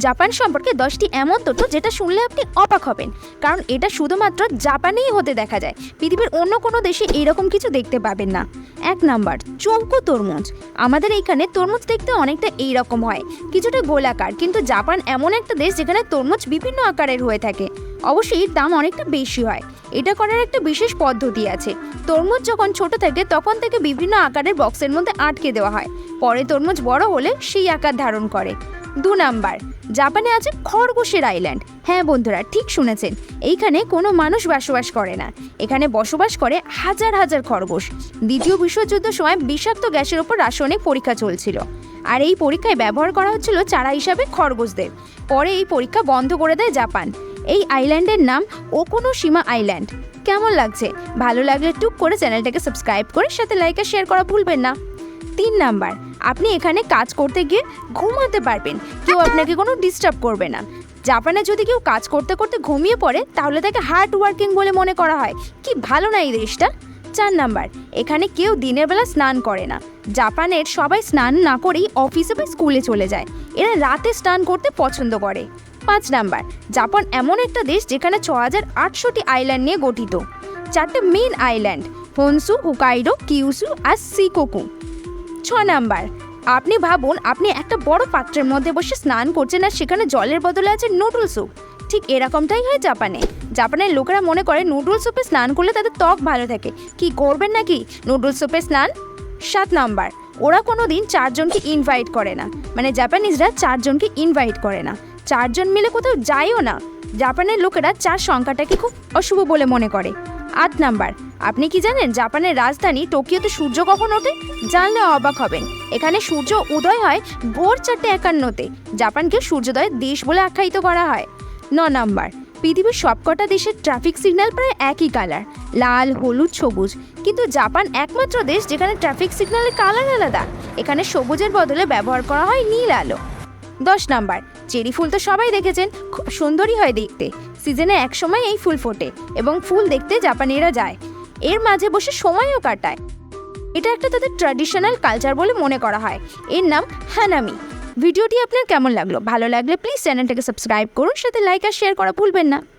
Japan সম্পর্কে 10টি এমন তথ্য যেটা শুনলে আপনি অবাক হবেন, কারণ এটা শুধুমাত্র জাপানেই হতে দেখা যায়। পৃথিবীর অন্য কোনো দেশে এইরকম কিছু দেখতে পাবেন না। 1 নাম্বার, চৌকো তরমুজ। আমাদের এইখানে তরমুজ দেখতে অনেকটা এইরকম হয়, কিছুটা গোলাকার, কিন্তু জাপান এমন একটা দেশ যেখানে তরমুজ বিভিন্ন আকারের হয়ে থাকে। অবশ্যই এর দাম অনেকটা বেশি হয়। এটা করার একটা বিশেষ পদ্ধতি আছে। তরমুজ যখন ছোট থাকে তখন থেকে বিভিন্ন আকারের বক্সের মধ্যে আটকে দেওয়া হয়, পরে তরমুজ বড় হলে সেই আকার ধারণ করে। 2 নাম্বার, জাপানে আছে খরগোশের আইল্যান্ড। হ্যাঁ বন্ধুরা, ঠিক শুনেছেন, এইখানে কোনো মানুষ বসবাস করে না, এখানে বসবাস করে হাজার হাজার খরগোশ। দ্বিতীয় বিশ্বযুদ্ধের সময় বিষাক্ত গ্যাসের উপর রাসায়নিক পরীক্ষা চলছিল, আর এই পরীক্ষায় ব্যবহার করা হচ্ছিল চারা হিসাবে খরগোশদের। পরে এই পরীক্ষা বন্ধ করে দেয় জাপান। এই আইল্যান্ডের নাম ওকুনোশিমা আইল্যান্ড। কেমন লাগছে? ভালো লাগলে টুক করে চ্যানেলটাকে সাবস্ক্রাইব করে সাথে লাইক আর শেয়ার করা ভুলবেন না। 3 নাম্বার, আপনি এখানে কাজ করতে গিয়ে ঘুমাতে পারবেন, কেউ আপনাকে কোনো ডিস্টার্ব করবে না। জাপানে যদি কেউ কাজ করতে করতে ঘুমিয়ে পড়ে তাহলে তাকে হার্ড ওয়ার্কিং বলে মনে করা হয়। কি ভালো না এই দেশটা। 4 নাম্বার, এখানে কেউ দিনের বেলা স্নান করে না। জাপানের সবাই স্নান না করেই অফিসে বা স্কুলে চলে যায়, এরা রাতে স্নান করতে পছন্দ করে। 5 নাম্বার, জাপান এমন একটা দেশ যেখানে 6800টি আইল্যান্ড নিয়ে গঠিত। 4টে মেইন আইল্যান্ড, হনসু, হুকাইডো, কিউসু আর শিকোকু। 6 নাম্বার, আপনি ভাবুন আপনি একটা বড় পাত্রের মধ্যে বসে স্নান করছেন আর সেখানে জলের বদলে আছে নুডল স্যুপ। ঠিক এরকমটাই হয় জাপানে। জাপানের লোকেরা মনে করে নুডল স্যুপে স্নান করলে তাদের ত্বক ভালো থাকে। কি করবেন নাকি নুডল স্যুপে স্নান? 7 নাম্বার, ওরা কোনো দিন 4 জনকে ইনভাইট করে না, মানে জাপানিজরা 4 জনকে ইনভাইট করে না। 4 জন মিলে কোথাও যায়ও না। জাপানের লোকেরা 4 সংখ্যাটাকে খুব অশুভ বলে মনে করে। 8 নাম্বার, আপনি কি জানেন জাপানের রাজধানী টোকিওতে সূর্য কখন ওঠে? জানলে অবাক হবেন, এখানে সূর্য উদয় হয় ভোর 4:51-তে। জাপানকে সূর্যোদয়ের দেশ বলে আখ্যায়িত করা হয়। 9 নাম্বার, পৃথিবীর সবকটা দেশের ট্রাফিক সিগন্যাল প্রায় একই কালার, লাল, হলুদ, সবুজ, কিন্তু জাপান একমাত্র দেশ যেখানে ট্রাফিক সিগন্যালের কালার আলাদা। এখানে সবুজের বদলে ব্যবহার করা হয় নীল আলো। 10 নাম্বার, চেরি ফুল তো সবাই দেখেছেন, খুব সুন্দরই হয় দেখতে। সিজনে এক সময় এই ফুল ফোটে এবং ফুল দেখতে জাপানিরা যায়, এর মাঝে বসে সময়ও কাটায়। এটা একটা তাদের ট্র্যাডিশনাল কালচার বলে মনে করা হয়। এর নাম হানামি। ভিডিওটি আপনার কেমন লাগলো? ভালো লাগলে প্লিজ চ্যানেলটাকে সাবস্ক্রাইব করুন, সাথে লাইক আর শেয়ার করা ভুলবেন না।